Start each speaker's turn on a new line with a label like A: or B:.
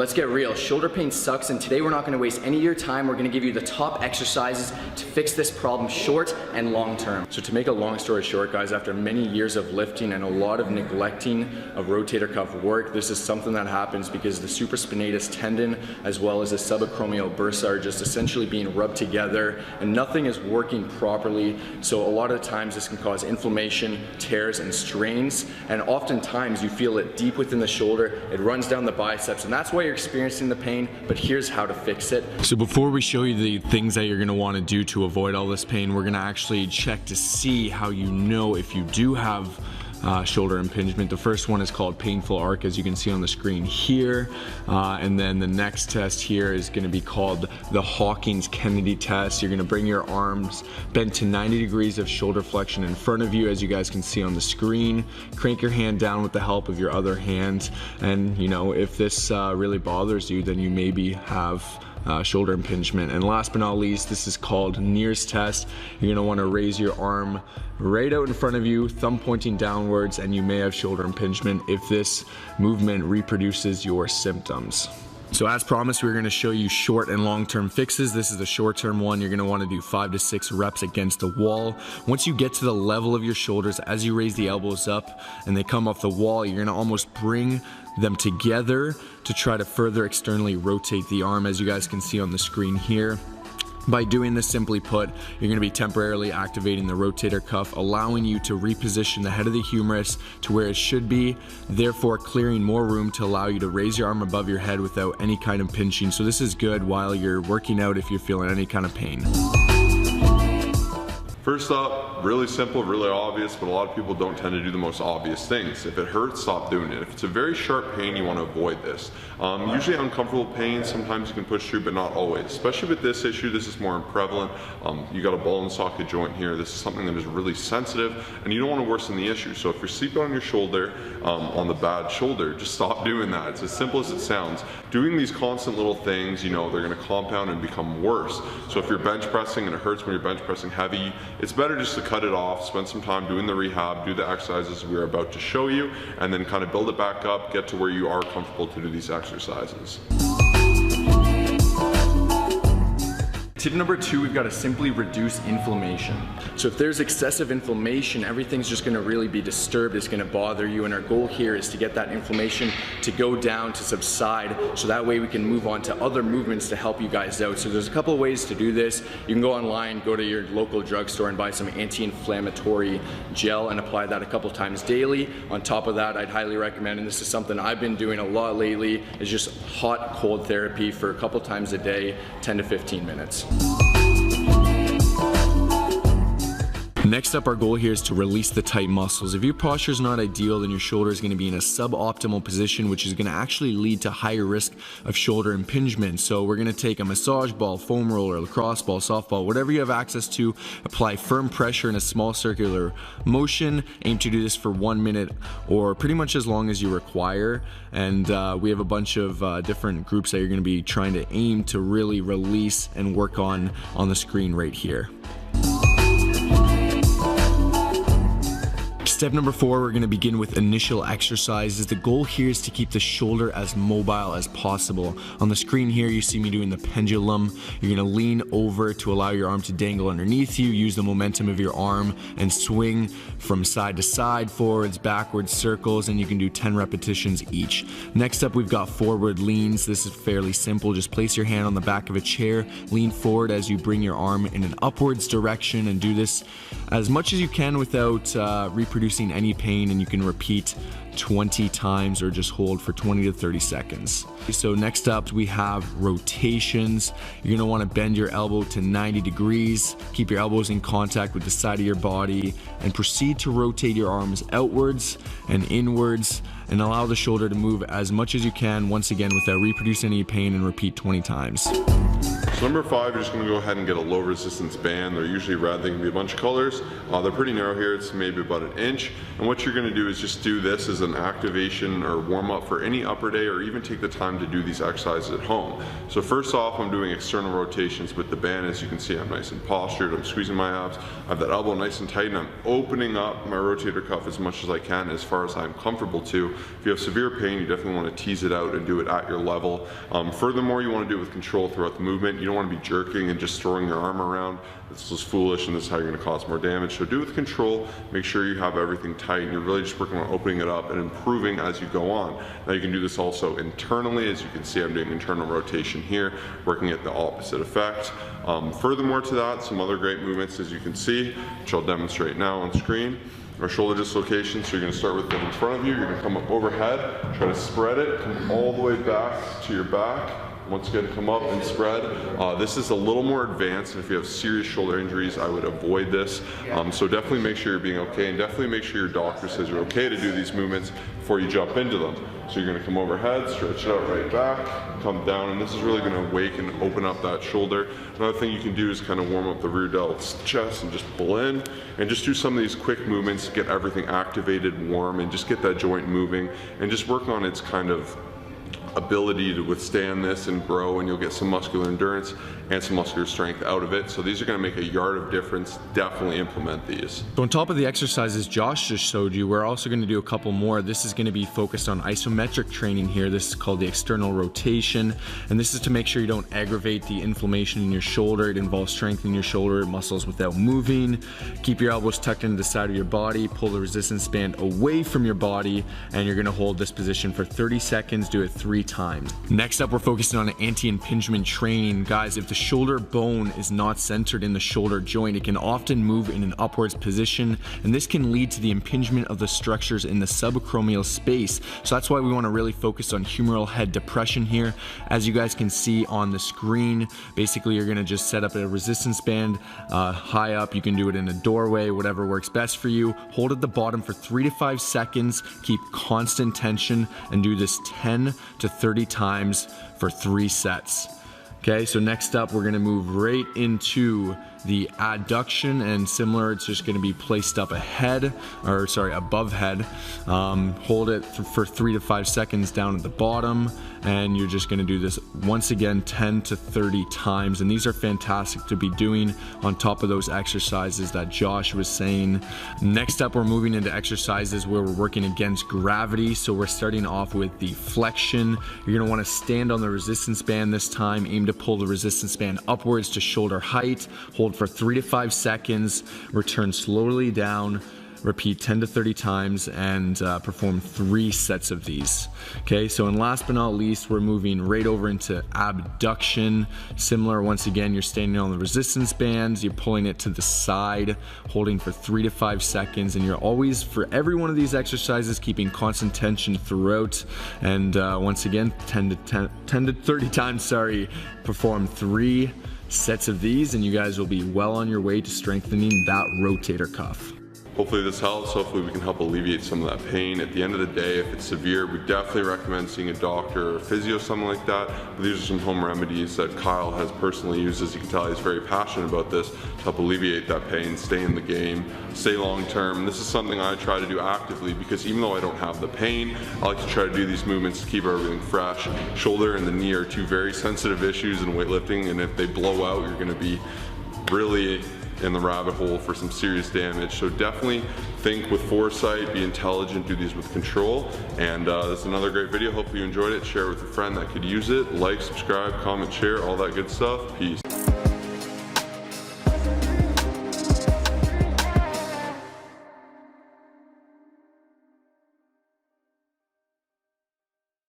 A: let's get real. Shoulder pain sucks, and today we're not gonna waste any of your time. We're gonna give you the top exercises to fix this problem short and long term. So to make a long story short, guys, after many years of lifting and a lot of neglecting of rotator cuff work, this is something that happens because the supraspinatus tendon as well as the subacromial bursa are just essentially being rubbed together and nothing is working properly. So a lot of times this can cause inflammation, tears, and strains, and oftentimes you feel it deep within the shoulder. It runs down the biceps, and that's why you're experiencing the pain, but here's how to fix it. So before we show you the things that you're gonna wanna do to avoid all this pain, we're gonna actually check to see how you know if you do have shoulder impingement. The first one is called painful arc, as you can see on the screen here, and then the next test here is going to be called the Hawkins-Kennedy test. You're going to bring your arms bent to 90 degrees of shoulder flexion in front of you, as you guys can see on the screen. Crank your hand down with the help of your other hand, and you know, if this really bothers you, then you maybe have shoulder impingement. And last but not least, this is called Near's test. You're gonna wanna raise your arm right out in front of you, thumb pointing downwards, and you may have shoulder impingement if this movement reproduces your symptoms. So as promised, we're gonna show you short and long-term fixes. This is the short-term one. You're gonna wanna do 5 to 6 reps against the wall. Once you get to the level of your shoulders, as you raise the elbows up and they come off the wall, you're gonna almost bring them together to try to further externally rotate the arm, as you guys can see on the screen here. By doing this, simply put, you're going to be temporarily activating the rotator cuff, allowing you to reposition the head of the humerus to where it should be, therefore clearing more room to allow you to raise your arm above your head without any kind of pinching. So this is good while you're working out if you're feeling any kind of pain.
B: First up, really simple, really obvious, but a lot of people don't tend to do the most obvious things. If it hurts, stop doing it. If it's a very sharp pain, you want to avoid this. Usually uncomfortable pain, sometimes you can push through, but not always. Especially with this issue, this is more prevalent. You got a ball and socket joint here. This is something that is really sensitive, and you don't want to worsen the issue. So if you're sleeping on your shoulder, on the bad shoulder, just stop doing that. It's as simple as it sounds. Doing these constant little things, you know, they're going to compound and become worse. So if you're bench pressing and it hurts when you're bench pressing heavy, it's better just to cut it off, spend some time doing the rehab, do the exercises we're about to show you, and then kind of build it back up, get to where you are comfortable to do these exercises.
A: Tip number 2, we've got to simply reduce inflammation. So if there's excessive inflammation, everything's just going to really be disturbed. It's going to bother you, and our goal here is to get that inflammation to go down, to subside, so that way we can move on to other movements to help you guys out. So there's a couple of ways to do this. You can go online, go to your local drugstore and buy some anti-inflammatory gel and apply that a couple times daily. On top of that, I'd highly recommend, and this is something I've been doing a lot lately, is just hot cold therapy for a couple times a day, 10 to 15 minutes. Next up, our goal here is to release the tight muscles. If your posture is not ideal, then your shoulder is going to be in a suboptimal position, which is going to actually lead to higher risk of shoulder impingement. So we're going to take a massage ball, foam roller, lacrosse ball, softball, whatever you have access to, apply firm pressure in a small circular motion. Aim to do this for 1 minute or pretty much as long as you require. And we have a bunch of different groups that you're going to be trying to aim to really release and work on the screen right here. Step number 4, we're going to begin with initial exercises. The goal here is to keep the shoulder as mobile as possible. On the screen here, you see me doing the pendulum. You're going to lean over to allow your arm to dangle underneath you. Use the momentum of your arm and swing from side to side, forwards, backwards, circles, and you can do 10 repetitions each. Next up, we've got forward leans. This is fairly simple. Just place your hand on the back of a chair, lean forward as you bring your arm in an upwards direction, and do this as much as you can without reproducing any pain, and you can repeat 20 times or just hold for 20 to 30 seconds. So next up, we have rotations. You're gonna wanna bend your elbow to 90 degrees, keep your elbows in contact with the side of your body, and proceed to rotate your arms outwards and inwards, and allow the shoulder to move as much as you can, once again without reproducing any pain, and repeat 20 times.
B: So number 5, you're just going to go ahead and get a low resistance band. They're usually red, they can be a bunch of colors. They're pretty narrow here, it's maybe about an inch. And what you're going to do is just do this as an activation or warm up for any upper day, or even take the time to do these exercises at home. So first off, I'm doing external rotations with the band. As you can see, I'm nice and postured, I'm squeezing my abs, I have that elbow nice and tight, and I'm opening up my rotator cuff as much as I can, as far as I'm comfortable to. If you have severe pain, you definitely want to tease it out and do it at your level. Furthermore, you want to do it with control throughout the movement. You don't want to be jerking and just throwing your arm around. This is foolish, and this is how you're going to cause more damage. So do it with control, make sure you have everything tight, and you're really just working on opening it up and improving as you go on. Now you can do this also internally. As you can see, I'm doing internal rotation here, working at the opposite effect. Furthermore to that, some other great movements, as you can see, which I'll demonstrate now on screen, are shoulder dislocations. So you're going to start with them in front of you, you're going to come up overhead, try to spread it, come all the way back to your back. Once again, come up and spread. This is a little more advanced, and if you have serious shoulder injuries, I would avoid this. So definitely make sure you're being okay, and definitely make sure your doctor says you're okay to do these movements before you jump into them. So you're going to come overhead, stretch it out right back, come down, and this is really going to wake and open up that shoulder. Another thing you can do is kind of warm up the rear delt's chest and just pull in, and just do some of these quick movements to get everything activated, warm, and just get that joint moving, and just work on its kind of ability to withstand this and grow, and you'll get some muscular endurance and some muscular strength out of it. So these are going to make a yard of difference. Definitely implement these.
A: So on top of the exercises Josh just showed you, we're also going to do a couple more. This is going to be focused on isometric training here. This is called the external rotation, and this is to make sure you don't aggravate the inflammation in your shoulder. It involves strengthening your shoulder muscles without moving. Keep your elbows tucked into the side of your body, pull the resistance band away from your body, and you're going to hold this position for 30 seconds. Do it 3 times. Next up, we're focusing on anti-impingement training. Guys, if the shoulder bone is not centered in the shoulder joint, it can often move in an upwards position, and this can lead to the impingement of the structures in the subacromial space. So that's why we want to really focus on humeral head depression here. As you guys can see on the screen, basically you're going to just set up a resistance band high up. You can do it in a doorway, whatever works best for you. Hold at the bottom for 3 to 5 seconds, keep constant tension, and do this 10 to 30 times for 3 sets. Okay, so next up we're going to move right into the adduction, and similar, it's just going to be placed up above head. Hold it for 3 to 5 seconds down at the bottom, and you're just going to do this once again 10 to 30 times, and these are fantastic to be doing on top of those exercises that Josh was saying. Next up, we're moving into exercises where we're working against gravity. So we're starting off with the flexion. You're going to want to stand on the resistance band this time, aim to pull the resistance band upwards to shoulder height, hold for 3 to 5 seconds, return slowly down, repeat 10 to 30 times, and perform 3 sets of these. Okay, so and last but not least, we're moving right over into abduction. Similar, once again, you're standing on the resistance bands, you're pulling it to the side, holding for 3 to 5 seconds, and you're always, for every one of these exercises, keeping constant tension throughout. And once again, 10 to 30 times, perform 3 sets of these, and you guys will be well on your way to strengthening that rotator cuff.
B: Hopefully this helps. Hopefully we can help alleviate some of that pain. At the end of the day, if it's severe, we definitely recommend seeing a doctor or a physio, something like that. But these are some home remedies that Kyle has personally used. As you can tell, he's very passionate about this to help alleviate that pain, stay in the game, stay long term. This is something I try to do actively, because even though I don't have the pain, I like to try to do these movements to keep everything fresh. Shoulder and the knee are 2 very sensitive issues in weightlifting, and if they blow out, you're going to be really in the rabbit hole for some serious damage. So definitely think with foresight, be intelligent, do these with control. And this is another great video. Hopefully you enjoyed it. Share it with a friend that could use it. Like, subscribe, comment, share, all that good stuff. Peace.